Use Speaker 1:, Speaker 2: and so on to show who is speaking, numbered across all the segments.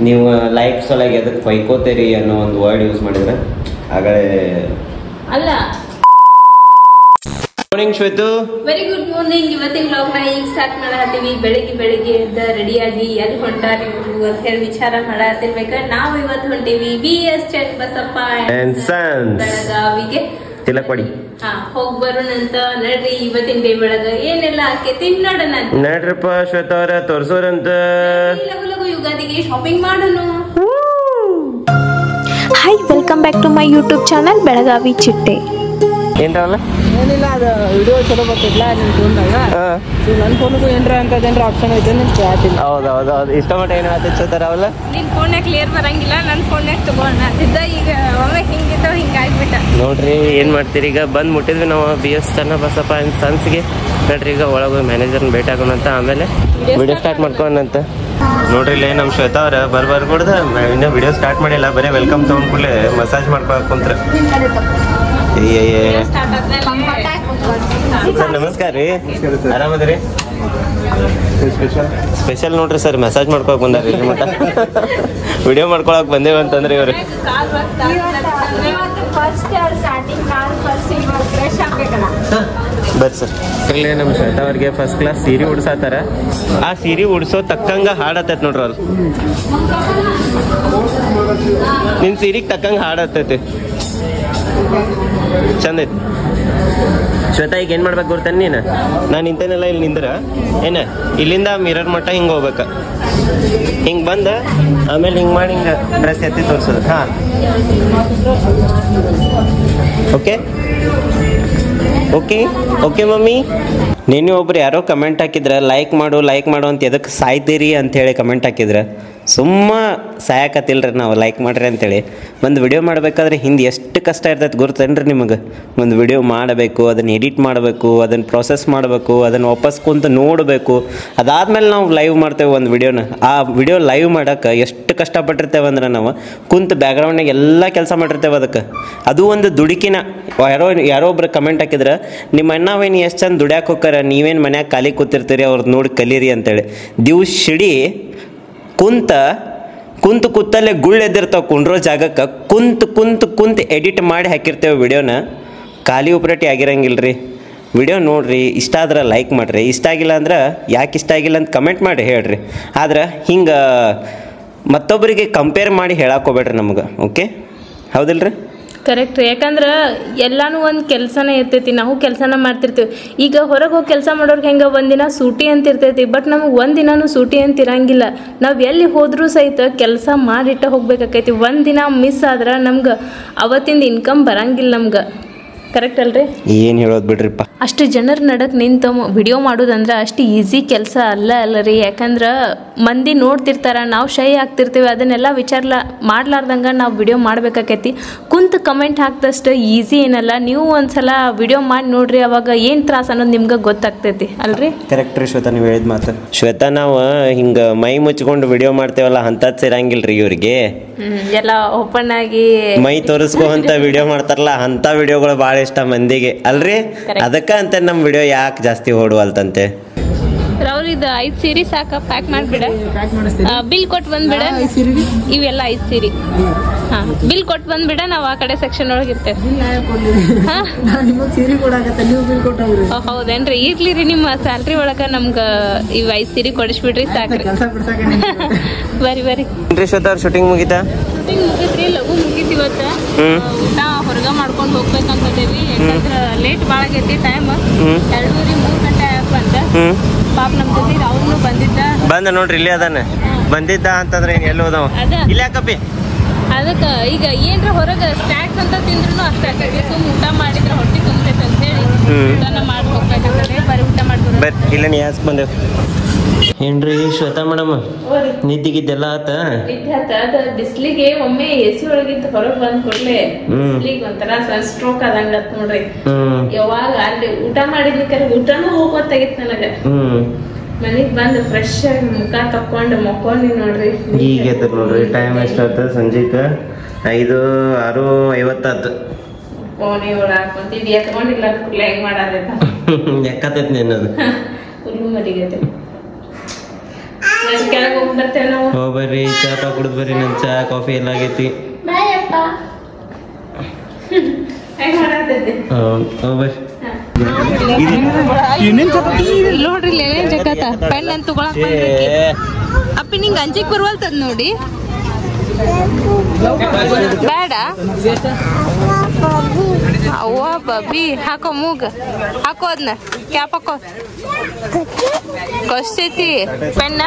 Speaker 1: ನೀವು ಲೈಫ್ ಸಲುವಾಗಿ ಅದಕ್ಕೆ ಕೊಯ್ಕೋತೀರಿ ಅನ್ನೋ ಒಂದು ವರ್ಡ್ ಯೂಸ್ ಮಾಡಿದ್ರೆ ಆಗಲೇ
Speaker 2: ಅಲ್ಲ.
Speaker 1: Morning Shwetu.
Speaker 2: Very good morning. ಇವತ್ತಿನ ವ್ಲಾಗ್ ನ ಈಗ ಸ್ಟಾರ್ಟ್ ಮಾಡತ್ತೀವಿ. ಬೆಳಿಗ್ಗೆ ಎದ್ದ ರೆಡಿಯಾಗಿ ಎಲ್ಲಿ ಹೊಂಟಾರಿ ಇವ್ರು ಅಂತ ಹೇಳಿ ವಿಚಾರ ಮಾಡತ್ತಿರ್ಬೇಕ. ನಾವು ಇವತ್ತು ಹೊಂಟೀವಿ BS ಚನ್ನಬಸಪ್ಪ ಅಂಡ್ ಸನ್ಸ್ ಬೆಳಗಾವಿಗೆ.
Speaker 1: ತಿಲಕ್ವಾಡಿ.
Speaker 2: ಹೋಗಿ ಬರೋಣಂತ. ನಡ್ರಿ ಇವತ್ತಿನ ಡೇ ಬೆಳಗ ಏನೆಲ್ಲ ಆಕೇತಿ ನೋಡೋಣ.
Speaker 1: ನಡ್ರಪ್ಪ ಶ್ವೇತ ಅವ್ರ ತೋರ್ಸೋರಂತ.
Speaker 2: ಲಗು ಯುಗಾದಿಗೆ ಶಾಪಿಂಗ್ ಮಾಡೋಣ.
Speaker 3: Hi, welcome back to my YouTube channel Belagavi ಚಿಟ್ಟೆ.
Speaker 1: ಏನ್ರಲ್ಲ
Speaker 4: ಏನಿಲ್ಲ, ಅದು ವಿಡಿಯೋ ಚಲೋ ಬರ್ತಿಲ್ಲ ನಿಮ್ಮ ಫೋನ್ದಾಗ. ನನ್ನ ಫೋನ್ಗೂ ಏನ್ರ ಅಂತದೇನ್ರ ಆಪ್ಷನ್ ಐತೆ ನಿಮ್ಗೆ ಕೇಳ್ತಿಲ್ಲ.
Speaker 1: ಹೌದು ಇಷ್ಟ ಮಟ್ಟ ಏನು ಆತಿರ್ತಾರ ಅವಲ್ಲ.
Speaker 2: ನಿನ್ ಫೋನ್ಯಾಗ ಕ್ಲಿಯರ್ ಬರಂಗಿಲ್ಲ, ನನ್ನ ಫೋನ್ಯಾಗ ತಗೋಣ ಅಂತಿದ್ದ. ಈಗ ಒಮ್ಮೆ ಹಿಂಗಿದ್ದವ ಹಿಂಗಾಗ್ಬಿಟ್ಟ.
Speaker 1: ನೋಡ್ರಿ ಏನ್ ಮಾಡ್ತೀರಿ, ಈಗ ಬಂದ್ ಮುಟ್ಟಿದ್ವಿ ನಾವು BS ಚನ್ನಬಸಪ್ಪ ಅಂಡ್ ಸನ್ಸ್ಗೆ. ನೋಡ್ರಿ ಈಗ ಒಳಗೆ ಮ್ಯಾನೇಜರ್ನ ಭೇಟಿ ಆಗೋಣಂತ, ಆಮೇಲೆ ವಿಡಿಯೋ ಸ್ಟಾರ್ಟ್ ಮಾಡ್ಕೋಣಂತ. ನೋಡ್ರಿ ಇಲ್ಲೇ ನಮ್ಮ ಶ್ವೇತಾ ಅವ್ರ ಬರ್ಬಾರ್ದ ಇನ್ನ ವಿಡಿಯೋ ಸ್ಟಾರ್ಟ್ ಮಾಡಿಲ್ಲ, ಬರೀ ವೆಲ್ಕಮ್ ತಗೊಂಡ್ ಕೂಡಲೇ ಮಸಾಜ್ ಮಾಡ್ಕೊಳಕ್ ಕುಂತ್ರ. ಸರ್ ನಮಸ್ಕಾರ ರೀ, ಆರಾಮದ್ರಿ? ಸ್ಪೆಷಲ್ ನೋಡ್ರಿ ಸರ್, ಮಸಾಜ್ ಮಾಡ್ಕೊಳಕ್ ಬಂದಾರ್ರಿ ಇಲ್ಲಿ ಮಟ್ಟ. ವಿಡಿಯೋ ಮಾಡ್ಕೊಳಕ್ ಬಂದೇವ ಅಂತಂದ್ರಿ ಇವ್ರು. ಬರ್ರಿ ಸರ್. ಇಲ್ಲೇ ನಮ್ಮ ಶ್ವೇತಾ ಅವ್ರಿಗೆ ಫಸ್ಟ್ ಕ್ಲಾಸ್ ಸೀರೆ ಉಡ್ಸಾತಾರ. ಆ ಸೀರೆ ಉಡ್ಸೋ ತಕ್ಕಂಗ ಹಾಡತ್ತೈತಿ ನೋಡ್ರಿ ಅವ್ರು. ನಿನ್ ಸೀರೆಗೆ ತಕ್ಕಂಗ ಹಾಡತ್ತೈತಿ, ಚಂದ ಐತಿ. ಶ್ವೇತಾ ಈಗ ಏನ್ ಮಾಡ್ಬೇಕು ಗೊತ್ತಾನೆ ನೀನು? ನಾನು ನಿಂತೇನಲ್ಲ ಇಲ್ಲಿ ನಿಂದ್ರ ಏನ, ಇಲ್ಲಿಂದ ಮಿರರ್ ಮಟ್ಟ ಹಿಂಗ ಹೋಗ್ಬೇಕ, ಹಿಂಗ್ ಬಂದ ಆಮೇಲೆ ಹಿಂಗ್ ಮಾಡಿ ಹಿಂಗ ಡ್ರೆಸ್ ಎತ್ತಿ ತೋರ್ಸೋದು. ಹಾ ಓಕೆ ಓಕೆ ಓಕೆ ಮಮ್ಮಿ. ನಿನ್ನೆ ಒಬ್ರು ಯಾರೋ ಕಮೆಂಟ್ ಹಾಕಿದ್ರ, ಲೈಕ್ ಮಾಡು ಅಂತ ಎದಕ್ಕೆ ಸಾಯ್ತೀರಿ ಅಂತ ಹೇಳಿ ಕಮೆಂಟ್ ಹಾಕಿದ್ರ. ಸುಮ್ಮ ಸಾಯಕತ್ತಿಲ್ರಿ ನಾವು, ಲೈಕ್ ಮಾಡ್ರಿ ಅಂತೇಳಿ. ಒಂದು ವಿಡಿಯೋ ಮಾಡಬೇಕಾದ್ರೆ ಹಿಂದೆ ಎಷ್ಟು ಕಷ್ಟ ಇರ್ತೈತೆ ಗೊತ್ತೇನ್ರಿ ನಿಮಗೆ? ಒಂದು ವಿಡಿಯೋ ಮಾಡಬೇಕು, ಅದನ್ನು ಎಡಿಟ್ ಮಾಡಬೇಕು, ಅದನ್ನು ಪ್ರೊಸೆಸ್ ಮಾಡಬೇಕು, ಅದನ್ನು ವಾಪಸ್ ಕುಂತು ನೋಡಬೇಕು, ಅದಾದ್ಮೇಲೆ ನಾವು ಲೈವ್ ಮಾಡ್ತೇವೆ ಒಂದು ವಿಡಿಯೋನ. ಆ ವಿಡಿಯೋ ಲೈವ್ ಮಾಡೋಕೆ ಎಷ್ಟು ಕಷ್ಟಪಟ್ಟಿರ್ತೇವೆ ಅಂದ್ರೆ ನಾವು ಕುಂತು ಬ್ಯಾಕ್ಗ್ರೌಂಡ್ನಾಗ ಎಲ್ಲ ಕೆಲಸ ಮಾಡಿರ್ತೇವೆ ಅದಕ್ಕೆ. ಅದು ಒಂದು ದುಡುಕಿನ. ಯಾರೋ ಒಬ್ರು ಕಮೆಂಟ್ ಹಾಕಿದ್ರೆ, ನಿಮ್ಮ ಅಣ್ಣವೇನು ಎಷ್ಟು ಚಂದ ದುಡ್ಯಾಕೆ ಹೋಗ್ತಾರ, ನೀವೇನು ಮನ್ಯಾಗ ಖಾಲಿ ಕೂತಿರ್ತೀರಿ, ಅವ್ರದ್ದು ನೋಡಿ ಕಲೀರಿ ಅಂತೇಳಿ. ದಿವ್ಸಿಡೀ ಕೂತಲ್ಲೇ ಗುಳ್ಳೆದ್ದಿರ್ತಾವೆ, ಕುಂಡ್ರೋ ಜಾಗಕ್ಕೆ ಕುಂತು ಎಡಿಟ್ ಮಾಡಿ ಹಾಕಿರ್ತೇವೆ ವಿಡಿಯೋನ. ಖಾಲಿ ಉಪರೇಟಿ ಆಗಿರಂಗಿಲ್ಲ ರೀ. ವಿಡಿಯೋ ನೋಡಿರಿ, ಇಷ್ಟ ಆದ್ರೆ ಲೈಕ್ ಮಾಡಿರಿ, ಇಷ್ಟ ಆಗಿಲ್ಲ ಅಂದ್ರೆ ಯಾಕೆ ಇಷ್ಟ ಆಗಿಲ್ಲ ಅಂತ ಕಮೆಂಟ್ ಮಾಡಿ ಹೇಳ್ರಿ. ಆದ್ರೆ ಹಿಂಗೆ ಮತ್ತೊಬ್ಬರಿಗೆ ಕಂಪೇರ್ ಮಾಡಿ ಹೇಳಾಕೋಬೇಡ್ರಿ ನಮ್ಗೆ. ಓಕೆ, ಹೌದಿಲ್ರಿ?
Speaker 2: ಕರೆಕ್ಟ್. ಯಾಕಂದ್ರೆ ಎಲ್ಲಾನು ಒಂದು ಕೆಲಸನೇ ಇರ್ತೈತಿ, ನಾವು ಕೆಲಸನ ಮಾಡ್ತಿರ್ತೀವಿ. ಈಗ ಹೊರಗೆ ಹೋಗಿ ಕೆಲಸ ಮಾಡೋರ್ಗೆ ಹೆಂಗೆ ಒಂದಿನ ಸೂಟಿ ಅಂತ ಇರ್ತೈತಿ, ಬಟ್ ನಮಗೆ ಒಂದಿನೂ ಸೂಟಿ ಅಂತ ಇರಂಗಿಲ್ಲ. ನಾವು ಎಲ್ಲಿ ಹೋದ್ರೂ ಸಹಿತ ಕೆಲಸ ಮಾಡಿಟ್ಟ ಹೋಗ್ಬೇಕಾಕೈತಿ. ಒಂದಿನ ಮಿಸ್ ಆದ್ರೆ ನಮ್ಗೆ ಅವತ್ತಿಂದ ಇನ್ಕಮ್ ಬರಂಗಿಲ್ಲ ನಮ್ಗೆ. ಕರೆಕ್ಟ್ ಅಲ್ರಿ?
Speaker 1: ಏನು ಹೇಳೋದು ಬಿಡ್ರಿಪ್ಪ.
Speaker 2: ಅಷ್ಟು ಜನರ ನಡಕ್ಕೆ ನಿಂತು ವಿಡಿಯೋ ಮಾಡೋದಂದ್ರೆ ಅಷ್ಟು ಈಸಿ ಕೆಲಸ ಅಲ್ಲ ರೀ. ಯಾಕಂದ್ರೆ ಮಂದಿ ನೋಡ್ತಿರ್ತಾರ, ನಾವು ಶೈ ಆಗ್ತಿರ್ತೀವಿ. ಅದನ್ನೆಲ್ಲ ಮಾಡ್ಲಾರ್ದಂಗೆ ನಾವು ವಿಡಿಯೋ ಮಾಡ್ಬೇಕಾಕೈತಿ. ಕುಂತು ಕಮೆಂಟ್ ಹಾಕ್ದಷ್ಟು ಈಸಿ ಏನಲ್ಲ. ನೀವು ಒಂದ್ಸಲ ವಿಡಿಯೋ ಮಾಡಿ ನೋಡ್ರಿ, ಅವಾಗ ಏನು ತ್ರಾಸ ಅನ್ನೋದು ನಿಮ್ಗೆ ಗೊತ್ತಾಗ್ತೈತಿ ಅಲ್ರಿ?
Speaker 1: ಕರೆಕ್ಟ್ ರೀ ಶ್ವೇತಾ, ನೀವು ಹೇಳಿದ ಮಾತು. ಶ್ವೇತಾ, ನಾವು ಹಿಂಗೆ ಮೈ ಮುಚ್ಕೊಂಡು ವಿಡಿಯೋ ಮಾಡ್ತೇವಲ್ಲ, ಅಂಥದ್ದು ಸೇರಂಗಿಲ್ರಿ ಇವ್ರಿಗೆ.
Speaker 2: ಎಲ್ಲ ಓಪನ್ ಆಗಿ
Speaker 1: ಮೈ ತೋರಿಸ್ಕೋ ಅಂತ ವಿಡಿಯೋ ಮಾಡ್ತಾರಲ್ಲ, ಅಂಥ ವಿಡಿಯೋಗಳು ಭಾಳ ಇಷ್ಟ ಮಂದಿಗೆ ಅಲ್ರಿ. ಅದಕ್ಕೆ ಅಂತ ನಮ್ಮ ವಿಡಿಯೋ ಯಾಕೆ ಜಾಸ್ತಿ ಓಡುವಲ್ತಂತೆ.
Speaker 2: ಇದು 5 ಸೀರೆ ಸಾಕ, ಪ್ಯಾಕ್ ಮಾಡಿಬಿಡ. ಬಿಲ್ ಕೊಟ್ಟು ಬಂದ್ಬಿಡ. ಇವೆಲ್ಲ 5 ಸೀರೆ. ಬಿಲ್ ಕೊಟ್ಟು ಬಂದ್ಬಿಡ, ನಾವು ಆ ಕಡೆ ಸೆಕ್ಷನ್ ಒಳಗೆ ಇರ್ತೇವೆ. ಹೌದೇನ್ರಿ? ಇರ್ಲಿ ರೀ, ನಿಮ್ಮ ಸ್ಯಾಲ್ರಿ ಒಳಗ ನಮ್ಗೆ ಇವ್ 5 ಸೀರೆ ಕೊಡಿಸ್ಬಿಡ್ರಿ ಸಾಕ್ರಿ. ಬರಿ
Speaker 1: ಶ್ವೇತಾ ಅವ್ರ ಶೂಟಿಂಗ್ ಮುಗಿತಾ?
Speaker 2: ಶೂಟಿಂಗ್ ಮುಗಿದ್ರಿ, ಲಘು ಮುಗಿತ್ ಇವತ್ತ. ಊಟ ಹೊರಗ ಮಾಡ್ಕೊಂಡು ಹೋಗ್ಬೇಕಂತೇವಿ. ಯಾಕಂದ್ರೆ ಲೇಟ್ ಭಾಳ ಆಗೈತಿ, ಟೈಮ್ 2:30-3 ಗಂಟೆ ಬಂದ. ಪಾಪ ನಮ್ ಜೊತೆ ಅವ್ರು ಬಂದ
Speaker 1: ನೋಡ್ರಿ, ಇಲ್ಲಿ ಅದಾನ. ಬಂದಿದ್ದ ಅಂತಂದ್ರೆ ಎಲ್ಲಿ ಹೋದವ ಇಲ್ಲ ಯಾಕಪ್ಪಿ.
Speaker 2: ಅದಕ್ಕೆ ಈಗ ಏನ್ರ ಹೊರಗೆ ಸ್ನ್ಯಾಕ್ಸ್ ಅಂತ ತಿಂದ್ರು ಅಷ್ಟೇ ಆಗ್ತೈತಿ. ಸುಮ್ ಊಟ ಮಾಡಿದ್ರೆ ಹೊಟ್ಟೆ ತುಂಬತೈತೆ ಅಂತೇಳಿ ಊಟನ ಮಾಡಿ ಹೋಗ್ಬೇಕಂತೇಳಿ ಬರೀ ಊಟ ಮಾಡ್ಬೋದು.
Speaker 1: ಇಲ್ಲ ನೀ ಯಾಕೆ ಬಂದೇವ್ ಏನ್ರಿ ಶ್ವೇತಾ ಮೇಡಮ್? ನಿದ್ದಿಗಿದ್ದೆಲ್ಲ ಆತ?
Speaker 2: ಅದ ಬಿಸ್ಲಿಗೆ ಒಮ್ಮೆ AC ಒಳಗಿದ್ದು ಹೊರಗೆ ಬಂದ್ ಕೊಡ್ಲೆ ಬಿಸ್ಲಿಗೆ ಒಂಥರ ಸ್ಟ್ರೋಕ್ ಆದಂಗ ನೋಡ್ರಿ. ಯಾವಾಗ ಅಲ್ಲಿ ಊಟ ಮಾಡಿದ್ಲಿಕ್ಕೆ ಊಟನೂ ಹೋಗೋತ್ತಾಗಿತ್ತು ನನಗ. ಮನಿಗ್ ಬಂದು ಫ್ರೆಶ್ ಆಗಿ ಮುಖ ತಕ್ಕೊಂಡು ಮಕ್ಕೊಂಡಿ ನೋಡ್ರಿ.
Speaker 1: ಈಗ ನೋಡ್ರಿ, ಟೈಮ್ ಎಷ್ಟಾಯ್ತು? ಸಂಜೆಕ 5:50
Speaker 2: ಫೋನಿ ಒಳಗೆ ಕುಂತಿದ್ದಿ, ಎತ್ಕೊಂಡಿಲ್ಲ ಕುಲ್ಲ ಹೆಂಗ್ ಮಾಡಾದ
Speaker 1: ಯಾಕತೈತಿ ನಿನ್ನದು
Speaker 2: ಹುಲ್ಲು ಮರಿಗೈತೆ. ಕೆಳಗೆ ಹೋಗಿ ಬರ್ತೇವೆ ನಾವು.
Speaker 1: ಬರ್ರಿ ಚಾ ಪಾ ಕುಡಿದ್ ಬರ್ರಿ. ನನ್ ಚಾ ಕಾಫಿ ಎಲ್ಲ ಆಗೈತಿ.
Speaker 2: ಹೆಂಗ್ ಮಾಡಾತೈತಿ?
Speaker 1: ಬರ್ರಿ.
Speaker 2: ನೋಡ್ರಿ ಏನೇನ್ ಜಗತ್ತ ಪೆನ್ ಅಂತ ತಗೊಳಕ್ ಬಂದೈತಿ. ಅಪ್ಪಿ ನಿಂಗೆ ಅಂಜಿಕ್ ಬರ್ವಲ್ತದ ನೋಡಿ. ಬೇಡ ಅವ್ವ ಬಬಿ ಹಾಕೋ ಮೂಗ ಹಾಕೋ ಅದನ್ನ ಕ್ಯಾಪ್ ಹಾಕೋ. ಕಷ್ಟೈತಿ ಪೆನ್ನ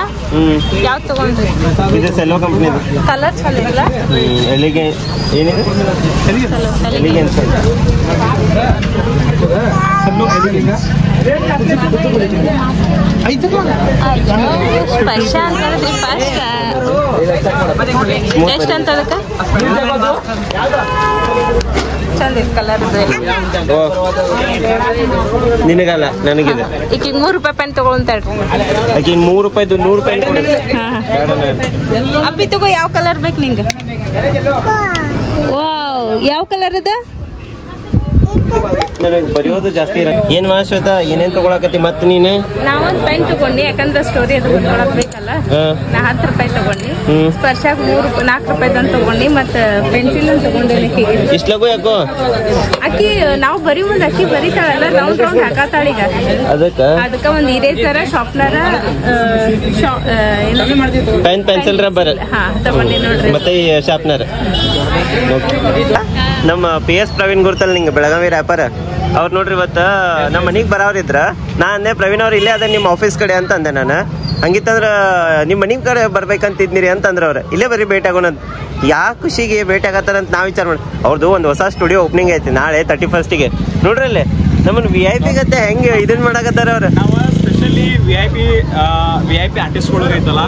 Speaker 2: ಯಾವ್ದು ತಗೊಂಡ್ರಿ?
Speaker 1: ಇದು ಸೆಲ್ಲೋ ಕಂಪ್ನಿದು.
Speaker 2: ಕಲರ್ ಚಲೋ ಇಲ್ಲ.
Speaker 1: ಎಲ್ಲಿಗೆ ಏನಿದೆ? ಎಲ್ಲಿಗೆ ಅಂತ
Speaker 2: ಸ್ಪರ್ಶ ಅಂತ ಹೇಳಿದ್ರಿ ಫಸ್ಟ್. ಎಷ್ಟು ಅಂತ ಅದಕ್ಕೆ? ಚಂದ ಕಲರ್
Speaker 1: ನಿನಗಲ್ಲ ನನಗಿದೆ.
Speaker 2: ಈಗ ₹3 ಪೆನ್ ತಗೊಳ್ತಾಳ್ರಿ.
Speaker 1: ಆಕೆ ₹3 ₹100 ಕೊಡಿ.
Speaker 2: ಅಪ್ಪಿ ತಗೋ. ಯಾವ ಕಲರ್ ಬೇಕು ನಿಂಗೆ? ವಾವ್, ಯಾವ ಕಲರ್ ಅದ?
Speaker 1: ನನಗೆ ಬರೆಯೋದು ಜಾಸ್ತಿ ಇರ. ಏನ್ ಶ್ವೇತಾ, ಏನೇನ್ ತಗೊಳಕತ್ತಿ ಮತ್ತೆ ನೀನು?
Speaker 2: ನಾವೊಂದು ಪೆನ್ ತಗೊಂಡಿ, ಯಾಕಂದ್ರೆ ಸ್ಟೋರಿ ಅದು ಬರ್ಕೊಳಕ್ ಬೇಕಲ್ಲ. ನಾ ₹10 ತಗೊಂಡಿ. ಸ್ಪರ್ಶಾಗ ₹4 ತಗೊಂಡಿ. ಮತ್ತೆ ಪೆನ್ಸಿಲ್ ತಗೊಂಡಿ.
Speaker 1: ಇಷ್ಟ ಲಗು ಯಾಕೋ?
Speaker 2: ಅಕ್ಕಿ ನಾವು ಬರೀ ಮುಂದೆ ಅಕ್ಕಿ ಬರೀತಾಳಲ್ಲ, ರೌಂಡ್ ರೌಂಡ್ ಹಾಕಾತಾಳೀಗ. ಅದಕ್ಕ ಒಂದ್ ಇರೇಸರ, ಶಾರ್ಪ್ನರ,
Speaker 1: ಪೆನ್, ಪೆನ್ಸಿಲ್, ರಬ್ಬರ್
Speaker 2: ತಗೊಂಡಿ ನೋಡ್ರಿ.
Speaker 1: ಮತ್ತೆ ಶಾರ್ಪ್ನರ್. ನಮ್ಮ PS ಪ್ರವೀಣ್ ಗುರ್ತಲ್ ನಿಂಗೆ, ಬೆಳಗಾವಿ ರ್ಯಾಪರ್ ಅವ್ರು ನೋಡ್ರಿ. ಇವತ್ತು ನಮ್ಮ ಮನಿಗೆ ಬರೋರಿದ್ರ. ನಾ ಅಂದೆ ಪ್ರವೀಣ್ ಅವ್ರು ಇಲ್ಲೇ ಅದ ನಿಮ್ಮ ಆಫೀಸ್ ಕಡೆ ಅಂತ ಅಂದೆ ನಾನು. ಹಂಗಿತ್ತಂದ್ರ ನಿಮ್ಮ ಮನಿ ಕಡೆ ಬರ್ಬೇಕಂತಿದ್ನಿರಿ ಅಂತಂದ್ರ ಅವ್ರು. ಇಲ್ಲೇ ಬರೀ ಭೇಟಿ ಆಗೋಣ. ಯಾ ಖುಷಿಗೆ ಭೇಟಿ ಆಗತ್ತಾರಂತ ನಾವು ವಿಚಾರ ಮಾಡಿ. ಅವ್ರದ್ದು ಒಂದು ಹೊಸ ಸ್ಟುಡಿಯೋ ಓಪನಿಂಗ್ ಐತಿ ನಾಳೆ 31st. ನೋಡ್ರಿ ಅಲ್ಲಿ ನಮ್ಮನ್ನ VIP ಗತ್ತೆ ಹೆಂಗೆ ಇದನ್ನ ಮಾಡಕತ್ತಾರ ಅವ್ರು.
Speaker 5: ನಾವು ಸ್ಪೆಷಲಿ VIP ಆರ್ಟಿಸ್ಟ್ಗಳು ಐತಲ್ಲ,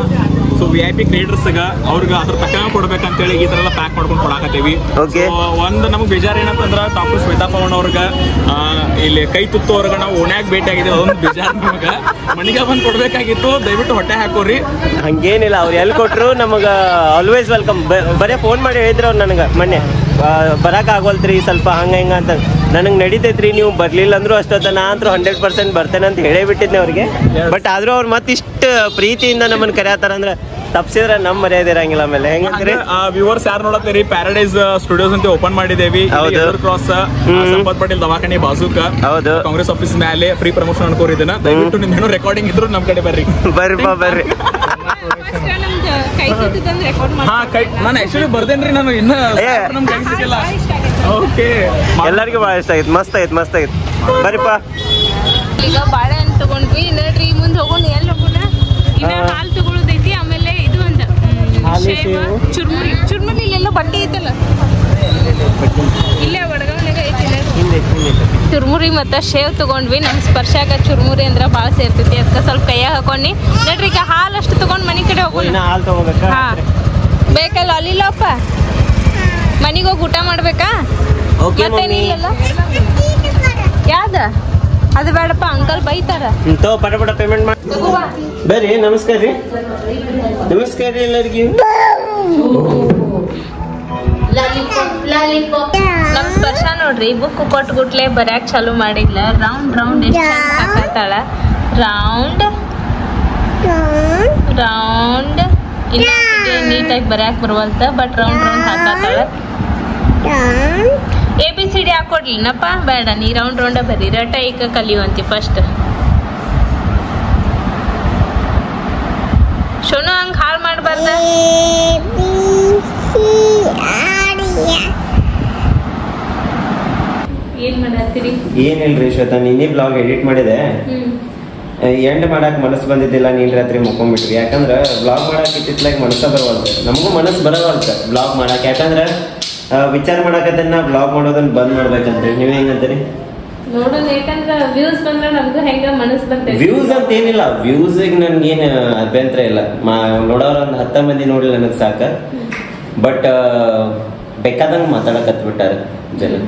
Speaker 5: ಸೊ VIP ಕ್ರಿಯೇಟರ್ಸ್ಗ ಅವ್ರಿಗೆ ಅದ್ರ ತಕ್ಕ ಕೊಡ್ಬೇಕಂತೇಳಿ ಈ ತರ ಎಲ್ಲ ಪ್ಯಾಕ್ ಮಾಡ್ಕೊಂಡು ಕೊಡಾಕತ್ತೀವಿ. ಒಂದು ನಮ್ಗೆ ಬೇಜಾರು ಏನಂತಂದ್ರ ಡಾಕ್ಟರ್ ಶ್ವೇತಾ ಪವನ್ ಅವ್ರಗ ಇಲ್ಲಿ ಕೈ ತುತ್ತು ಅವ್ರಗ ನಾವು ಓಣ್ಯಾಗ ಭೇಟಿ ಆಗಿದ್ದೀವಿ. ಅದೊಂದು ಬೇಜಾರು ನಮಗ. ಮನಿಗೆ ಬಂದು ಕೊಡ್ಬೇಕಾಗಿತ್ತು. ದಯವಿಟ್ಟು ಹೊಟ್ಟೆ ಹಾಕೋರಿ.
Speaker 1: ಹಂಗೇನಿಲ್ಲ, ಅವ್ರು ಎಲ್ಲಿ ಕೊಟ್ರು ನಮಗ ಆಲ್ವೇಸ್ ವೆಲ್ಕಮ್. ಬರೇ ಫೋನ್ ಮಾಡಿ ಹೇಳಿದ್ರು ಅವ್ರು ನನಗೆ ಮೊನ್ನೆ, ಬರಕ್ ಆಗೋಲ್ತ್ರಿ ಸ್ವಲ್ಪ ಹಂಗ ಹಿಂಗ ಅಂತ. ನನಗೆ ನಡೀತೈತ್ರಿ, ನೀವು ಬರ್ಲಿಲ್ಲ ಅಂದ್ರು ಅಷ್ಟೊತ್ತ ನಾ ಅಂತೂ 100% ಬರ್ತೇನೆ ಅಂತ ಹೇಳೇ ಬಿಟ್ಟಿದ್ದೆ ಅವ್ರಿಗೆ. ಬಟ್ ಆದ್ರೂ ಅವ್ರು ಮತ್ತಿಷ್ಟು ಪ್ರೀತಿಯಿಂದ ನಮ್ಮನ್ನ ಕರೆಯತ್ತಾರ ಅಂದ್ರೆ ತಪ್ಸಿದ್ರೆ ನಮ್ಮ ಮರ್ಯಾದೆ ಇರಂಗಿಲ್ಲ. ಆಮೇಲೆ ಹೆಂಗಂದ್ರೆ
Speaker 5: ವ್ಯೂವರ್ಸ್ ಯಾರು ನೋಡತ್ತೀರಿ, ಪ್ಯಾರಡೈಸ್ ಸ್ಟುಡಿಯೋಸ್ ಅಂತ ಓಪನ್ ಮಾಡಿದೇವಿ. ಕ್ರಾಸ್ ಸಂಪತ್ ಪಟೇಲ್ ದವಾಖಾನೆ ಬಾಜೂಕ. ಹೌದು, ಕಾಂಗ್ರೆಸ್ ಆಫೀಸ್ ಮೇಲೆ ಫ್ರೀ ಪ್ರಮೋಷನ್ ಅನ್ಕೋರಿದ್ದನ್ನ. ದಯವಿಟ್ಟು ನಿಮ್ಗೇನೋ ರೆಕಾರ್ಡಿಂಗ್ ಇದ್ರು ನಮ್ ಕಡೆ ಬರ್ರಿ. ಬರ್ರಿ. ಹಾ, ನಾನು ಆಕ್ಚುಲಿ ಬರ್ದೇನ್ರಿ. ನಾನು ಇನ್ನ ನಮ್ ಕೈ ಸಿಕ್ಕಿಲ್ಲ. ಓಕೆ,
Speaker 1: ಎಲ್ಲರಿಗೂ ಬಹಳ ಇಷ್ಟ ಆಗೈತೆ. ಮಸ್ತ್ ಆಗೈತೆ. ಬರ್ರಿಪ್ಪ.
Speaker 2: ಈಗ ಬಾಳೆಹಣ್ಣು ತಗೊಂಡ್ವಿ ನೋಡ್ರಿ. ಮುಂದೆ ಹೋಗೋಣ. ಎಲ್ಲಿ ಹೋಗೋಣ? ಇನ್ನ ಹಾಲು ತಗೊಳ್ಳೋದೈತಿ. ಆಮೇಲೆ ಇದು ಒಂದು ಚುರ್ಮುರಿ ಇಲ್ಲೆಲ್ಲ ಬಟ್ಟೆ ಐತಲ್ಲ, ಇಲ್ಲೇ ವಡಗಾವನಾಗ ಐತಿ. ಚುರ್ಮುರಿ ಮತ್ತು ಶೇವ್ ತಗೊಂಡ್ವಿ. ನಮ್ಮ ಸ್ಪರ್ಶಾಗ ಚುರ್ಮುರಿ ಅಂದ್ರೆ ಭಾಳ ಸೇರ್ತೈತಿ. ಅದಕ್ಕೆ ಸ್ವಲ್ಪ ಕೈಯಾಗ ಹಾಕೊಂಡು ನೋಡ್ರಿ. ಈಗ ಹಾಲು ಅಷ್ಟು ತಗೊಂಡು ಮನೆ ಕಡೆ ಹೋಗೋಣ. ಹಾ, ಬೇಕಲ್ಲ ಅಲ್ಲಿಲ್ಲಪ್ಪ. ಮನೆಗೆ ಹೋಗಿ ಊಟ ಮಾಡ್ಬೇಕಾ? ಮತ್ತೇನಿಲ್ಲಲ್ಲ. ಯಾವ್ದ ಅದು ಬೇಡಪ್ಪ, ಅಂಕಲ್ ಬೈತಾರ.
Speaker 1: ಪಟ ಪೇಮೆಂಟ್ ಮಾಡಿ ಬರ್ರಿ. ನಮಸ್ಕಾರ ರೀ. ನಮಸ್ಕಾರ ರೀ ಎಲ್ಲರಿಗೂ.
Speaker 2: ನಮ್ ಸ್ಪರ್ಶ ನೋಡ್ರಿ, ಬುಕ್ ಕೊಟ್ಗುಟ್ಲೆ ಬರ್ಯಾಕ್ ಚಾಲು ಮಾಡಿಲ್ಲ. ರೌಂಡ್ ರೌಂಡ್ ಎಷ್ಟು ಹಾಕತ್ತಾಳ. ರೌಂಡ್ ಇನ್ನ ನೀಟಾಗಿ ಬರ್ಯಾಕ್ ಬರುವಲ್ತ. ಬಟ್ ರೌಂಡ್ ರೌಂಡ್ ಹಾಕತ್ತಾಳ. ABCD ಹಾಕೊಡ್ಲಿನಪ್ಪ? ಬೇಡ, ನೀ ರೌಂಡ್ ರೌಂಡ ಬರೀ. ರಟ ಈಗ ಕಲಿಯುವಂತಿ ಫಸ್ಟ್. ಶೋನು ಹಂಗ ಹಾಳು ಮಾಡಬಾರ್ದ. ಏನ್ ಮಾಡತ್ತೀರಿ?
Speaker 1: ಏನಿಲ್ರಿ ಶ್ವೇತಾ, ನಿನ್ನೆ ಬ್ಲಾಗ್ ಎಡಿಟ್ ಮಾಡಿದೆ. ಎಂಡ್ ಮಾಡಕ್ ಮನಸ್ಸು ಬಂದಿದ್ದಿಲ್ಲ. ನೀನ್ ರಾತ್ರಿ ಮುಕ್ಕೊಂಡ್ಬಿಟ್ರಿ. ಯಾಕಂದ್ರೆ ಬ್ಲಾಗ್ ಮಾಡಕ್ ಇತ್ತಿತ್ಲಾಗ ಮನಸ್ಸ ಬರವಲ್ತ. ನಮಗೂ ಮನಸ್ಸು ಬರವಲ್ತ ಬ್ಲಾಗ್ ಮಾಡಕ್. ಯಾಕಂದ್ರೆ ವಿಚಾರ ಮಾಡಕತ್ತನ್ನ ಬ್ಲಾಗ್ ಮಾಡೋದನ್ನ ಬಂದ್ ಮಾಡ್ಬೇಕಂತ. ನೀವ್ ಹೆಂಗಂತೀರಿ?
Speaker 2: ನೋಡೋಣ, ಯಾಕಂದ್ರೆ ವ್ಯೂಸ್ ಬಂದ್ರೆ ನಮ್ಗೂ ಹೆಂಗ ಮನಸ್ಸು ಬರ್ತೈತಿ.
Speaker 1: ವ್ಯೂಸ್ ಅಂತ ಏನಿಲ್ಲ, ವ್ಯೂಸಿಗೆ ನನ್ಗೇನು ಅಭ್ಯಂತರ ಇಲ್ಲ. ನೋಡೋರು ಒಂದು 10 ಮಂದಿ ನೋಡಿಲ್ಲ ನನಗೆ ಸಾಕ. ಬಟ್ ಬೇಕಾದಂಗೆ ಮಾತಾಡಕತ್ಬಿಟ್ಟಾರ ಜನ.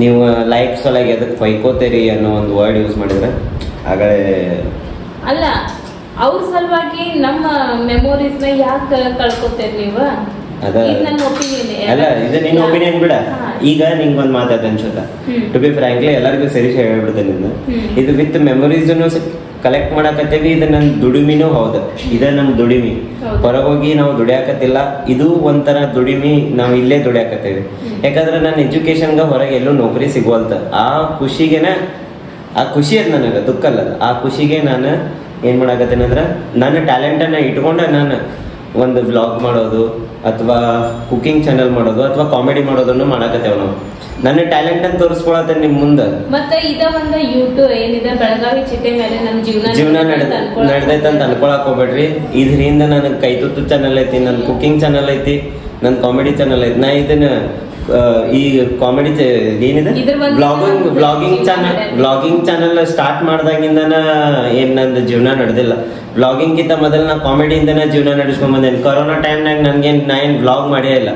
Speaker 1: ನೀವು ಲೈಕ್ಸ್ ಒಳಗೆ ಎದಕ್ಕೆ ಹೊಯ್ಕೋತೀರಿ ಅನ್ನೋ ಒಂದು ವರ್ಡ್ ಯೂಸ್ ಮಾಡಿದ್ರೆ ಆಗಲೇ
Speaker 2: ಅಲ್ಲ. ಅವ್ರ ಸಲುವಾಗಿ ನಮ್ಮ ಮೆಮೊರೀಸ್ನ ಯಾಕೆ ಕಳ್ಕೊತೀರಿ ನೀವು?
Speaker 1: ಅಲ್ಲ, ಇದು ನಿನ್ನ ಒಪಿನಿಯನ್ ಬಿಡ. ಈಗ ನಿಂಗೆ ಒಂದು ಮಾತಾಡ ಅನ್ಸುತ್ತ. ಟು ಬಿ ಫ್ರಾಂಕ್ಲಿ ಎಲ್ಲರಿಗೂ ಸರಿ ಹೇಳ್ಬಿಡ್ತೇನೆ ನಿನ್ನ. ಇದು ವಿತ್ ಮೆಮೊರೀಸ್ ಕಲೆಕ್ಟ್ ಮಾಡಾಕತ್ತೇವಿ. ಇದು ನನ್ನ ದುಡಿಮಿನೂ ಹೌದು, ಇದೇ ನಮ್ಮ ದುಡಿಮಿ. ಹೊರಗೋಗಿ ನಾವು ದುಡಿಯಾಕತ್ತಿಲ್ಲ, ಇದು ಒಂಥರ ದುಡಿಮಿ. ನಾವು ಇಲ್ಲೇ ದುಡಿಯಾಕತ್ತೇವಿ. ಯಾಕಂದ್ರೆ ನನ್ನ ಎಜುಕೇಶನ್ಗೆ ಹೊರಗೆ ಎಲ್ಲೂ ನೌಕರಿ ಸಿಗುವಲ್ತ. ಆ ಖುಷಿಗೆನ, ಆ ಖುಷಿ ಅದು ನನಗೆ, ದುಃಖ ಅಲ್ಲ. ಆ ಖುಷಿಗೆ ನಾನು ಏನು ಮಾಡಾಕತ್ತೇನೆ ಅಂದ್ರೆ ನನ್ನ ಟ್ಯಾಲೆಂಟನ್ನು ಇಟ್ಕೊಂಡು ನಾನು ಒಂದು ವ್ಲಾಗ್ ಮಾಡೋದು ಅಥವಾ ಕುಕಿಂಗ್ ಚಾನಲ್ ಮಾಡೋದು ಅಥವಾ ಕಾಮಿಡಿ ಮಾಡೋದನ್ನು ಮಾಡಾಕತ್ತೇವೆ ನಾವು. ನನ್ನ ಟ್ಯಾಲೆಂಟ್ ಅನ್ನು ತೋರಿಸ್ಕೊಳತ್ತೇನೆ ನಿಮ್ ಮುಂದೆ.
Speaker 2: ಮತ್ತೆ ಇದ ಒಂದು ಯೂಟ್ಯೂಬ್ ಏನಿದೆ ಬೆಳಗಾವಿ ಚಿಟ್ಟೆ ಮೇಲೆ ನಮ್ಮ ಜೀವನ
Speaker 1: ನಡೆದೈತೆ ಅಂತ ಅನ್ಕೊಳಕ್ ಹೋಗ್ಬೇಡ್ರಿ. ಇದರಿಂದ ನನಗೆ ಕೈತುತ್ತು ಚಾನಲ್ ಐತಿ, ನನ್ನ ಕುಕಿಂಗ್ ಚಾನಲ್ ಐತಿ, ನನ್ನ ಕಾಮಿಡಿ ಚಾನಲ್ ಐತಿ. ನಾ ಇದನ್ನ ಈ ಕಾಮಿಡಿ ಏನಿದೆ ಬ್ಲಾಗಿಂಗ್ ಚಾನಲ್ ಸ್ಟಾರ್ಟ್ ಮಾಡ್ದಾಗಿಂದನ ಏನ್ ನಂದು ಜೀವನ ನಡೆದಿಲ್ಲ. ಬ್ಲಾಗಿಂಗ್ಗಿಂತ ಮೊದಲು ನಾ ಕಾಮಿಡಿಯಿಂದನೇ ಜೀವನ ನಡೆಸ್ಕೊಂಡ್ ಬಂದೇನೆ. ಕೊರೋನಾ ಟೈಮ್ನಾಗ ನಾ ಏನ್ ಬ್ಲಾಗ್ ಮಾಡೇ ಇಲ್ಲ.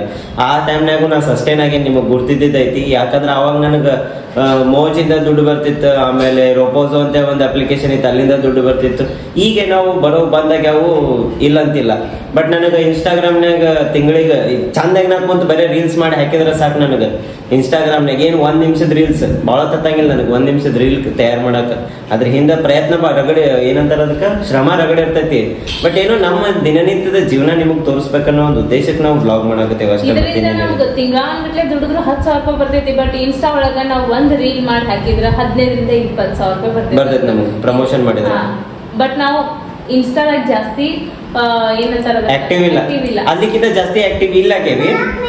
Speaker 1: ಆ ಟೈಮ್ನಾಗು ನಾ ಸಸ್ಟೈನ್ ಆಗಿ ನಿಮಗೆ ಗುರ್ತಿದ್ದೈತಿ. ಯಾಕಂದ್ರೆ ಅವಾಗ ನನಗೆ ಮೋಜಿಂದ ದುಡ್ಡು ಬರ್ತಿತ್ತು, ಆಮೇಲೆ ರೋಪೋಸೋ ಅಂತ ಒಂದು ಅಪ್ಲಿಕೇಶನ್ ಇತ್ತು, ಅಲ್ಲಿಂದ ದುಡ್ಡು ಬರ್ತಿತ್ತು. ಈಗ ನಾವು ಬಂದಾಗ ಅವು ಇಲ್ಲ ಅಂತಿಲ್ಲ. ಬಟ್ ನನಗೆ ಇನ್ಸ್ಟಾಗ್ರಾಮ್ನಾಗ ತಿಂಗಳಿಗೆ ಚಂದಾಗಿ ನಾ ಕುಂತು ಬರೀ ರೀಲ್ಸ್ ಮಾಡಿ ಹಾಕಿದ್ರೆ ಸಾಕು. ನನಗೆ ಇನ್ಸ್ಟಾಗ್ರಾಮ್ನಾಗ ಏನು 1 ನಿಮಿಷದ ರೀಲ್ಸ್ ಭಾಳ ತತ್ತಂಗಿಲ್ಲ ನನಗೆ. 1 ನಿಮಿಷದ ರೀಲ್ ತಯಾರು ಮಾಡಕ್ಕೆ ಅದ್ರ ಹಿಂದೆ ಪ್ರಯತ್ನ ರಗಡೆ ಏನಂತಾರ ಅದಕ್ಕೆ ಶ್ರಮ ರಗಡೆ ಇರ್ತೈತಿ. ಬಟ್ ಏನೋ ನಮ್ಮ ದಿನನಿತ್ಯದ ಜೀವನ ನಿಮಗೆ ತೋರಿಸ್ಬೇಕನ್ನೋ ಒಂದು ಉದ್ದೇಶಕ್ಕೆ ನಾವು ಬ್ಲಾಗ್ ಮಾಡಾಕತ್ತೇವೆ ಅಷ್ಟೇ.
Speaker 2: ತಿಂಗಳಾನ್ಗಟ್ಲೆ ದುಡಿದ್ರು 10,000 ರೂಪಾಯಿ ಬರ್ತೈತಿ. ಬಟ್ ಇನ್ಸ್ಟಾ ಒಳಗ ನಾವು ಒಂದ್ ರೀಲ್ ಮಾಡಿ ಹಾಕಿದ್ರೆ 15,000 ರಿಂದ 20,000 ರೂಪಾಯಿ
Speaker 1: ಬರ್ತೈತಿ ನಮಗೆ ಪ್ರಮೋಷನ್ ಮಾಡಿದ್ರೆ.
Speaker 2: ಬಟ್ ನಾವು ಇನ್ಸ್ಟಾದಾಗ ಜಾಸ್ತಿ
Speaker 1: ಆಕ್ಟಿವ್ ಇಲ್ಲ, ಅದಕ್ಕಿಂತ ಜಾಸ್ತಿ ಆಕ್ಟಿವ್ ಇಲ್ಲ ಕೇವಿ.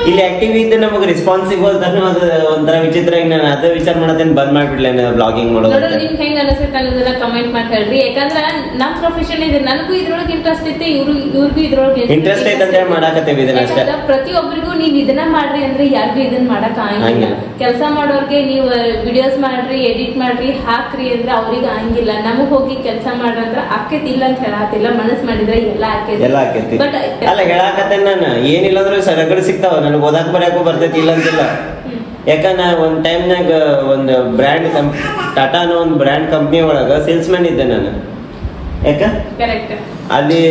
Speaker 1: ಇಲ್ಲಿ ಆಕ್ಟಿವ್ ಇದ್ದು ನಮಗೆ ರೆಸ್ಪಾನ್ಸಿಬಲ್ ಒಂಥರ ವಿಚಿತ್ರ. ನಾನು ಅದೇ ವಿಚಾರ ಮಾಡತ್ತೇನೆ, ಬಂದ್ ಮಾಡ್ಬಿಡ್ಲೆ ಬ್ಲಾಗಿಂಗ್ ಮಾಡೋದು.
Speaker 2: ನಿಮ್ಗೆ ಹೆಂಗ್ ಅನಿಸುತ್ತೆ ಅನ್ನೋದನ್ನ ಕಮೆಂಟ್ ಮಾಡಿ ಹೇಳ್ರಿ. ಯಾಕಂದ್ರೆ ನಮ್ ಪ್ರೊಫೆಷನ್ ಇದೆ, ನನಗೂ ಇದ್ರೊಳಗೆ ಇಂಟ್ರೆಸ್ಟ್ ಐತೆ, ಇವ್ರಿಗೂ ಇದ್ರೊಳಗೆ
Speaker 1: ಇಂಟ್ರೆಸ್ಟ್ ಐತೆ ಅಂತ ಮಾಡಾಕತ್ತೇವಿ ಇದನ್ನ ಅಷ್ಟೇ.
Speaker 2: ಪ್ರತಿಯೊಬ್ಬರಿಗೂ ನೀವ್ ಇದನ್ನ ಮಾಡ್ರಿ ಅಂದ್ರೆ ಯಾರಿಗೂ ಇದನ್ನ ಮಾಡಕ್ ಆಗಂಗಿಲ್ಲ. ಕೆಲಸ ಮಾಡೋರ್ಗೆ ನೀವು ವಿಡಿಯೋಸ್ ಮಾಡ್ರಿ, ಎಡಿಟ್ ಮಾಡ್ರಿ, ಹಾಕ್ರಿ ಅಂದ್ರೆ ಅವ್ರಿಗೆ ಆಗಂಗಿಲ್ಲ. ನಮಗ್ ಹೋಗಿ ಕೆಲಸ ಮಾಡ್ರಿ ಅಂದ್ರೆ ಆಕೇತಿ ಇಲ್ಲ ಅಂತ ಹೇಳತ್ತಿಲ್ಲ, ಮನಸ್ ಮಾಡಿದ್ರೆ ಎಲ್ಲ
Speaker 1: ಎಲ್ಲ ಆಕೈತಿ. ಅಲ್ಲ ಹೇಳಾಕತ್ತೇನೆ ನಾನು, ಏನಿಲ್ಲ ಅಂದ್ರೆ ಸರಗಡೆ ಸಿಗ್ತಾವ. ನನಗೆ ಓದಾಕ್ ಬರಕು ಬರ್ತೈತಿ ಇಲ್ಲ ಅಂತಿಲ್ಲ. ಯಾಕಂದ್ರೆ ಒಂದ್ ಟೈಮ್ನಾಗ ಒಂದು ಬ್ರ್ಯಾಂಡ್ ಟಾಟಾನ ಒಂದು ಬ್ರ್ಯಾಂಡ್ ಕಂಪ್ನಿ ಒಳಗ ಸೇಲ್ಸ್ ಮ್ಯಾನ್ ಇದ್ದೆ ನಾನು. ಯಾಕ ಅಲ್ಲಿ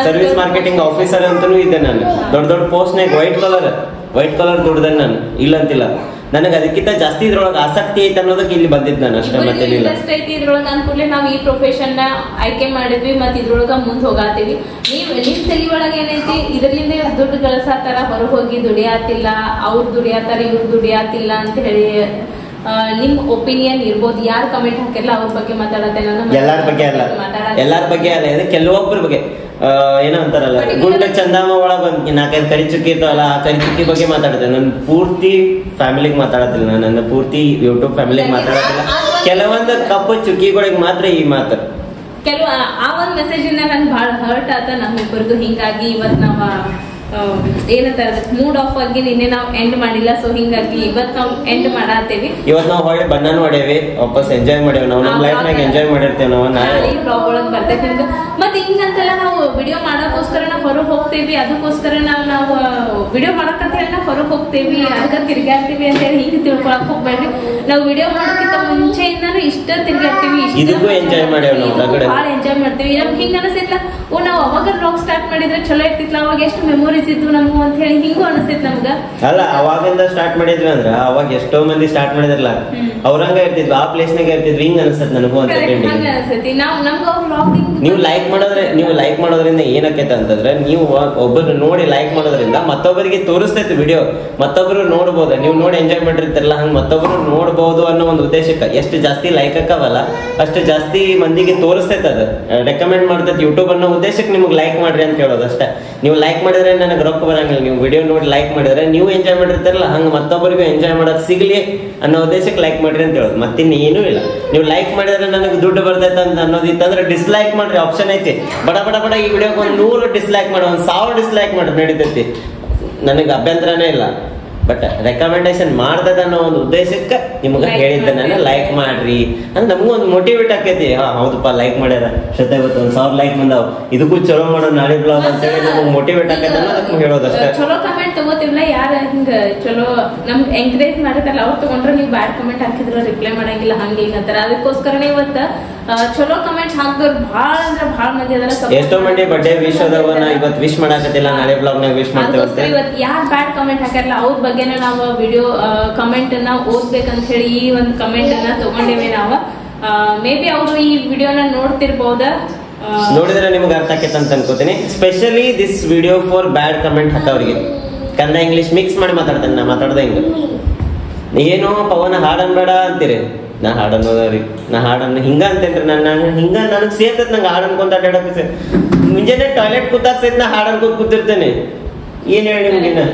Speaker 1: ಸರ್ವಿಸ್ ಮಾರ್ಕೆಟಿಂಗ್ ಆಫೀಸರ್ ಅಂತಾನೂ ಇದ್ದೆ ನಾನು. ದೊಡ್ಡ ದೊಡ್ಡ ಪೋಸ್ಟ್ನಾಗ ವೈಟ್ ಕಲರ್ ದುಡ್ದೆ ನಾನು, ಇಲ್ಲ ಅಂತಿಲ್ಲ. ನನಗೆ ಅದಕ್ಕಿಂತ ಜಾಸ್ತಿ ಇದ್ರೊಳಗೆ ಆಸಕ್ತಿ ಐತೆ ಅನ್ನೋದಕ್ಕೆ ಇಲ್ಲಿ ಬಂದಿದ್ದು ನಾನು ಅಷ್ಟೇ, ಮತ್ತೆ
Speaker 2: ಇದ್ರೊಳಗೆ ಅನ್ಕೂಡ್ಲೆ ನಾವು ಈ ಪ್ರೊಫೆಷನ್ ನ ಆಯ್ಕೆ ಮಾಡಿದ್ವಿ, ಮತ್ತೆ ಇದ್ರೊಳಗ ಮುಂದ್ ಹೋಗಾತೀವಿ. ನಿಮ್ ತಲೆ ಒಳಗೆ ಏನೈತಿ, ಇದರಿಂದ ದುಡ್ಡು ಗಳಿಸಾತಾರ, ಹೊರಗೆ ಹೋಗಿ ದುಡಿಯಾತಿಲ್ಲ, ಅವ್ರು ದುಡಿಯಾತಾರ, ಇವ್ರು ದುಡಿಯಾತಿಲ್ಲ ಅಂತ ಹೇಳಿ ನಿಮ್ ಒಪಿನಿಯನ್ ಇರ್ಬೋದು. ಯಾರು ಕಮೆಂಟ್ ಹಾಕಿಲ್ಲ ಅವ್ರ ಬಗ್ಗೆ ಮಾತಾಡತ್ತೆ ನಾನು.
Speaker 1: ಎಲ್ಲಾರ ಬಗ್ಗೆ ಅಲ್ಲ, ಇದು ಕೆಲವೊಬ್ಬರ ಬಗ್ಗೆ. ಏನೋ ಅಂತಾರಲ್ಲ, ಗುಂಡ ಚಂದಮ್ಮ ಒಳಗ ಒಂದ್ 4-5 ಕರಿ ಚುಕ್ಕಿ ಇರ್ತಾವಲ್ಲ, ಆ ಕರಿ ಚುಕ್ಕಿ ಬಗ್ಗೆ ಮಾತಾಡ್ತೇನೆ. ನಾನು ಪೂರ್ತಿ ಫ್ಯಾಮಿಲಿಗೆ ಮಾತಾಡತ್ತಿಲ್ಲ, ನನ್ನ ಪೂರ್ತಿ ಯೂಟ್ಯೂಬ್ ಫ್ಯಾಮಿಲಿಗೆ ಮಾತಾಡತ್ತಿಲ್ಲ. ಕೆಲವೊಂದು ಕಪ್ಪು ಚುಕ್ಕಿಗಳಿಗೆ ಮಾತ್ರ ಈ ಮಾತು.
Speaker 2: ಆ ಒಂದ್ ಮೆಸೇಜ್ ಇಂದ ನನ್ ಬಹಳ ಹರ್ಟ್ ಆತ ನಮ್ಮಿಬ್ಬರಿಗೂ. ಹಿಂಗಾಗಿ ಇವತ್ ನಾವ್ ಏನಂತಾರ ಮೂಡ್ ಆಫ್ ಆಗಿ ನಿನ್ನೆ ನಾವು ಎಂಡ್ ಮಾಡಿಲ್ಲ. ಸೊ ಹಿಂಗಾಗಿ ಇವತ್ ನಾವು ಎಂಡ್ ಮಾಡಾತೇವಿ.
Speaker 1: ಇವತ್ ನಾವು ಹೊಳ್ಳಿ ಬಣ್ಣನೂ ಹೊಡೇವಿ, ವಾಪಸ್ ಎಂಜಾಯ್ ಮಾಡೇವಿ. ನಾವು ನಮ್ಮ ಲೈಫ್ ನಾಗ ಎಂಜಾಯ್ ಮಾಡಿರ್ತೇವೆ. ನಾವು ನಾಳೆ
Speaker 2: ಬ್ಲಾಗ್ ಒಳಗ್ ಬರ್ತೈತಿ. ಮತ್ತೆ ಹಿಂಗಂತೆಲ್ಲ ನಾವು ವಿಡಿಯೋ ಮಾಡೋಕೋಸ್ಕರ ನಾವು ಹೊರಗೆ ಹೋಗ್ತೇವಿ, ಅದಕ್ಕೋಸ್ಕರ ನಾವು ವಿಡಿಯೋ ಮಾಡಕ್ಕಂತ ಹೇಳಿ ನಾವು ಹೊರಗೆ ಹೋಗ್ತೇವಿ, ಅದಕ್ಕೆ ತಿರ್ಗಾಡ್ತೀವಿ ಅಂತ ಹೇಳಿ ಹಿಂಗ್ ತಿಳ್ಕೊಳಕ್ ಹೋಗ್ಬೇಡ್ರಿ. ನಾವು ವಿಡಿಯೋ ಮಾಡೋಕ್ಕಿಂತ ಮುಂಚೆಯಿಂದಾನು ಇಷ್ಟ ತಿರ್ಗಾಡ್ತೀವಿ,
Speaker 1: ಇದಕ್ಕೂ ಎಂಜಾಯ್ ಮಾಡೇವಿ. ನಾವು
Speaker 2: ಭಾಳ ಎಂಜಾಯ್ ಮಾಡ್ತೀವಿ. ನಮ್ಗೆ ಹಿಂಗ ಅನಿಸ್ತೈತ್ಲ, ನಾವು ಅವಾಗ ಬ್ಲಾಗ್ ಸ್ಟಾರ್ಟ್ ಮಾಡಿದ್ರೆ ಚಲೋ ಇರ್ತಿತ್ಲ, ಅವಾಗ ಎಷ್ಟು ಮೆಮೊರೀಸ್ ಇದ್ವು ನಮ್ಗೆ ಅಂತ ಹೇಳಿ ಹಿಂಗೂ ಅನಿಸ್ತೈತಿ ನಮ್ಗ.
Speaker 1: ಅಲ್ಲ ಅವಾಗಿಂದ ಸ್ಟಾರ್ಟ್ ಮಾಡಿದ್ವಿ ಅಂದ್ರ ಅವಾಗ ಎಷ್ಟೋ ಮಂದಿ ಸ್ಟಾರ್ಟ್ ಮಾಡಿದ್ರಲ್ಲ, ಅವ್ರಂಗ ಇರ್ತಿದ್ವಿ, ಆ ಪ್ಲೇಸ್ ನಾಗ ಇರ್ತಿದ್ವಿ. ಹಿಂಗ ಅನಿಸ್ತೈತಿ ನನಗೂ ಅಂತ. ನೀವು ಲೈಕ್ ಮಾಡೋದ್ರಿಂದ ಏನಕ್ಕೈತ ಅಂತಂದ್ರೆ, ನೀವು ಒಬ್ಬರು ನೋಡಿ ಲೈಕ್ ಮಾಡೋದ್ರಿಂದ ಮತ್ತೊಬ್ಬರಿಗೆ ತೋರಿಸ್ತೈತಿ ವಿಡಿಯೋ, ಮತ್ತೊಬ್ರು ನೋಡ್ಬೋದು. ನೀವು ನೋಡಿ ಎಂಜಾಯ್ ಮಾಡಿರ್ತಿರಲ್ಲ, ಹಂಗ ಮತ್ತೊಬ್ರು ನೋಡ್ಬೋದು ಅನ್ನೋ ಒಂದು ಉದ್ದೇಶಕ್ಕೆ. ಎಷ್ಟು ಜಾಸ್ತಿ ಲೈಕ್ ಹಾಕವಲ್ಲ ಅಷ್ಟು ಜಾಸ್ತಿ ಮಂದಿಗೆ ತೋರಿಸ್ತೈತೆ, ಅದು ರೆಕಮೆಂಡ್ ಮಾಡ್ತೈತಿ ಯೂಟ್ಯೂಬ್ ಅನ್ನೋ ಉದ್ದೇಶಕ್ಕೆ ನಿಮ್ಗೆ ಲೈಕ್ ಮಾಡ್ರಿ ಅಂತ ಹೇಳೋದು ಅಷ್ಟೇ. ನೀವು ಲೈಕ್ ಮಾಡಿದ್ರೆ ನನಗೆ ರೊಕ್ಕ ಬರಂಗಿಲ್ಲ. ನೀವು ವಿಡಿಯೋ ನೋಡಿ ಲೈಕ್ ಮಾಡಿದ್ರೆ ನೀವು ಎಂಜಾಯ್ ಮಾಡಿರ್ತಾರಲ್ಲ, ಹಂಗೆ ಮತ್ತೊಬ್ಬರಿಗೂ ಎಂಜಾಯ್ ಮಾಡೋಕೆ ಸಿಗ್ಲಿ ಅನ್ನೋ ಉದ್ದೇಶಕ್ಕೆ ಲೈಕ್ ಮಾಡ್ರಿ ಅಂತ ಹೇಳೋದು, ಮತ್ತಿನ್ನು ಏನೂ ಇಲ್ಲ. ನೀವು ಲೈಕ್ ಮಾಡಿದ್ರೆ ನನಗೆ ದುಡ್ಡು ಬರ್ತೈತೆ ಅಂತ ಅನ್ನೋದಿತ್ತಂದ್ರೆ ಡಿಸ್ಲೈಕ್ ಮಾಡ್ರಿ, ಆಪ್ಷನ್ ಐತಿ. ಬಡ ಈ ವಿಡಿಯೋಗೆ ಒಂದು 100 ಡಿಸ್ಲೈಕ್ ಮಾಡಿ, 1000 ಡಿಸ್ಲೈಕ್ ಮಾಡ್ರಿ, ನಡೀತೈತಿ, ನನಗೆ ಅಭ್ಯಂತರನೇ ಇಲ್ಲ. ಬಟ್ ರೆಕಮೆಂಡೇಶನ್ ಮಾಡ್ತದ ಅನ್ನೋ ಒಂದು ಉದ್ದೇಶಕ್ಕೆ ನಿಮ್ಗೆ ಹೇಳಿದ್ದೆ ನಾನು, ಲೈಕ್ ಮಾಡ್ರಿ ಅಂತ. ನಮಗೂ ಒಂದು ಮೋಟಿವೇಟ್ ಆಕೈತಿ. ಹೌದಪ್ಪ ಲೈಕ್ ಮಾಡ್ಯಾರ, ಶ್ರದ್ಧೆ ಇವತ್ತು 1000 ಲೈಕ್ ಬಂದಾವ್, ಇದಕ್ಕೂ ಚಲೋ ಮಾಡೋ ನಾಳೆ ಬ್ಲಾಗ್ ಅಂತ ಹೇಳಿ ನಮ್ಗೆ ಮೋಟಿವೇಟ್ ಆಕೈತೆ ಅನ್ನೋದಕ್ಕೆ ಹೇಳೋದಷ್ಟೇ.
Speaker 2: ಚಲೋ ಕಮೆಂಟ್ ತಗೋತಿಲ್ಲ, ಯಾರು ಹಿಂಗ ಚಲೋ ನಮ್ಗೆ ಎಂಕರೇಜ್ ಮಾಡಿರಲ್ಲ ಅವ್ರು ತಗೊಂಡ್ರೆ ನೀವು ಬ್ಯಾಡ್ ಕಮೆಂಟ್ ಹಾಕಿದ್ರೆ ರಿಪ್ಲೈ ಮಾಡಂಗಿಲ್ಲ, ಹಂಗೆ ಹಿಂಗ ಅಂತಾರ. ಅದಕ್ಕೋಸ್ಕರನೇ ಇವತ್ತ ಚಲೋ ಕಮೆಂಟ್ ಹಾಕಿದವ್ರು ಭಾಳ ಅಂದ್ರೆ ಭಾಳ ಮಂದಿ ಅದರ.
Speaker 1: ಎಷ್ಟೋ ಮಂದಿ ಬರ್ಡೇ ವಿಶ್ ಅದಾವ, ನಾ ಇವತ್ತು ವಿಶ್ ಮಾಡಾಕತ್ತಿಲ್ಲ, ನಾಳೆ ಬ್ಲಾಗ್ ನಾಗ ವಿಶ್ ಮಾಡ್ತೇವೆ.
Speaker 2: ಇವತ್ತು ಯಾರು ಬ್ಯಾಡ್ ಕಮೆಂಟ್ ಹಾಕಿರಲ್ಲ ಅವ್ರ ಬಗ್ಗೆನೇ ನಾವು ವಿಡಿಯೋ ಕಮೆಂಟ್ ಅನ್ನ ಓದ್ಬೇಕಂತ ಹೇಳಿ ಈ ಒಂದು ಕಮೆಂಟ್ ಅನ್ನ ತಗೊಂಡೇವೆ ನಾವು. ಮೇ ಬಿ ಅವರು ಈ ವಿಡಿಯೋನ ನೋಡ್ತಿರ್ಬೋದ.
Speaker 1: ನೋಡಿದ್ರೆ ನಿಮ್ಗೆ ಅರ್ಥ ಆಕೈತೆ ಅಂತ ಅನ್ಕೋತೀನಿ. Specially this video for bad comment ಹಾಕವ್ರಿಗೆ. ಕನ್ನಡ ಇಂಗ್ಲಿಷ್ ಮಿಕ್ಸ್ ಮಾಡಿ ಮಾತಾಡ್ತೇನೆ. ನಾ ಮಾತಾಡ್ದೆ ಹಿಂಗ ಏನೋ ಪವನ ಹಾಡನ್ ಬೇಡ ಅಂತೀರಿ. ನಾ ಹಾಡನ್ನೋದ್ರಿ, ನಾ ಹಾಡನ್ನ ಹಿಂಗ ಅಂತೇನ್ರಿ. ನನ್ನ ಹಿಂಗ ನನಗೆ ಸೇರ್ತೈತೆ. ನಂಗೆ ಹಾಡು ಅನ್ಕೊಂತ ಅಡ್ಡಾಡಕ್ಕೆ ಮುಂಜಾನೆ ಟಾಯ್ಲೆಟ್ ಕೂತಾಗ ಸಹಿತ ನಾ ಹಾಡು ಅನ್ಕೊಂತ ಕೂತಿರ್ತೇನೆ. ಏನ್ ಹೇಳಿ ನಿಮ್ಗೆ,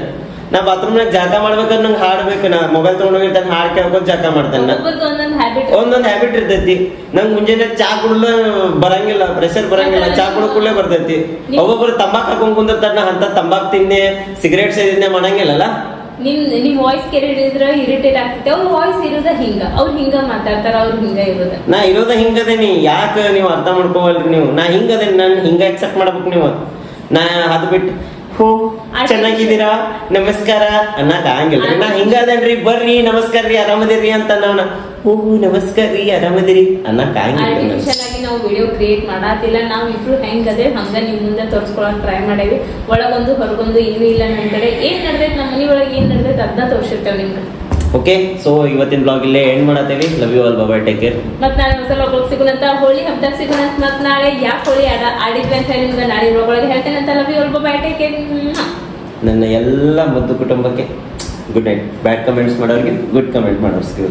Speaker 1: ನಾ ಬಾತ್ರೂಮ್ನಾಗ ಜಾಗ ಮಾಡ್ಬೇಕಾದ್ರೆ ನಂಗೆ ಹಾಡ್ಬೇಕು. ನಾ ಮೊಬೈಲ್ ತಗೊಂಡೋಗಿರ್ತಾನೆ, ಹಾಡು ಕೇಳ್ಕೊಂಡು ಜಾಗ ಮಾಡ್ತಾನೆ. ಒಂದೊಂದು ಹ್ಯಾಬಿಟ್ ಇರ್ತೈತಿ. ನಂಗೆ ಮುಂಜಾನೆ ಚಾ ಕುಡ್ಲ ಬರಂಗಿಲ್ಲ, ಪ್ರೆಷರ್ ಬರಂಗಿಲ್ಲ. ಚಾ ಕುಡ ಕೂಡಲೇ ಬರ್ತೈತಿ. ಒಬ್ಬೊಬ್ರು ತಂಬಾಕ್ ಹಾಕೊಂಡ್ ಕುಂದಿರ್ತಾರ. ನಾ ಅಂತ ತಂಬಾಕ್ ತಿನ್ನೆ, ಸಿಗರೇಟ್ ಸೇದಿದ್ನೆ ಮಾಡಂಗಿಲ್ಲಲ್ಲ.
Speaker 2: ನಿಮ್ ವಾಯ್ಸ್ ಕೇಳಿದ್ರೆ ಇರಿಟೇಟ್ ಆಗ್ತೈತೆ. ಅವ್ರ ವಾಯ್ಸ್ ಇರೋದ ಹಿಂಗ, ಅವ್ರು ಹಿಂಗ ಮಾತಾಡ್ತಾರ, ಅವ್ರು ಹಿಂಗ ಇರೋದ.
Speaker 1: ನಾ ಇರೋದ ಹಿಂಗದೇನಿ. ಯಾಕೆ ನೀವು ಅರ್ಥ ಮಾಡ್ಕೋವಲ್ರಿ ನೀವು? ನಾ ಹಿಂಗದೇನಿ, ನಾನು ಹಿಂಗ ಎಕ್ಸೆಪ್ಟ್ ಮಾಡ್ಬೇಕು ನೀವು. ನಾ ಅದು ಬಿಟ್ಟು ಹೋ ಚೆನ್ನಾಗಿದ್ದೀರಾ ನಮಸ್ಕಾರ ಅನ್ನಕ್ ಆಗಂಗಿಲ್ರಿ. ನಾ ಹಿಂಗದೇನ್ರಿ, ಬರ್ರಿ ನಮಸ್ಕಾರ ರೀ ಆರಾಮದಿರಿ ಅಂತ ನಾವು ಹೋ ನಮಸ್ಕಾರ ರೀ ಆರಾಮದಿರಿ ಅನ್ನಕ್ ಆಗಂಗಿಲ್ಲ.
Speaker 2: ಆರ್ಟಿಫಿಷಿಯಲ್ ಆಗಿ ನಾವು ವಿಡಿಯೋ ಕ್ರಿಯೇಟ್ ಮಾಡಾತಿಲ್ಲ. ನಾವು ಇಬ್ರು ಹೆಂಗದೆ ಹಂಗ ನಿಮ್ ಮುಂದೆ ತೋರ್ಸ್ಕೊಳಕ್ ಟ್ರೈ ಮಾಡೇವಿ. ಒಳಗೊಂದು ಹೊರಗೊಂದು ಏನೂ ಇಲ್ಲ. ನಮ್ ಕಡೆ ಏನ್ ನಡ್ದೈತೆ, ನಮ್ಮ ಮನಿ ಒಳಗೆ ಏನ್ ನಡ್ದೈತೆ ಅದನ್ನ ತೋರ್ಸಿರ್ತೇವೆ ನಿಮ್ಗೆ.
Speaker 1: ಓಕೆ, ಸೊ ಇವತ್ತಿನ ಬ್ಲಾಗ್ ಇಲ್ಲೇ ಎಂಡ್ ಮಾಡತ್ತೇವಿ. Love you all, bye bye, take care.
Speaker 2: ಮತ್ ನಾಳೆ ಹೊಸ ಬ್ಲಾಗ್ ಸಿಗೋಣಂತ. ಹೋಳಿ ಹಬ್ಬದಾಗ ಸಿಗೋಣಂತ. ಮತ್ ನಾಳೆ ಯಾಕೆ ಹೋಳಿ ಆಡಿದ್ವಿ ಅಂತ ಹೇಳಿ ನಿಮ್ಗೆ ನಾಳೆ ಬ್ಲಾಗ್ ಹೇಳ್ತೇನೆ ಅಂತ. Love you all, bye bye, take care.
Speaker 1: ನನ್ನ ಎಲ್ಲ ಮುದ್ದು ಕುಟುಂಬಕ್ಕೆ ಗುಡ್ ನೈಟ್. ಬ್ಯಾಡ್ ಕಮೆಂಟ್ಸ್ ಮಾಡೋರಿಗೆ ಗುಡ್ ಕಮೆಂಟ್ ಮಾಡೋರ್ಸ್ಗೆ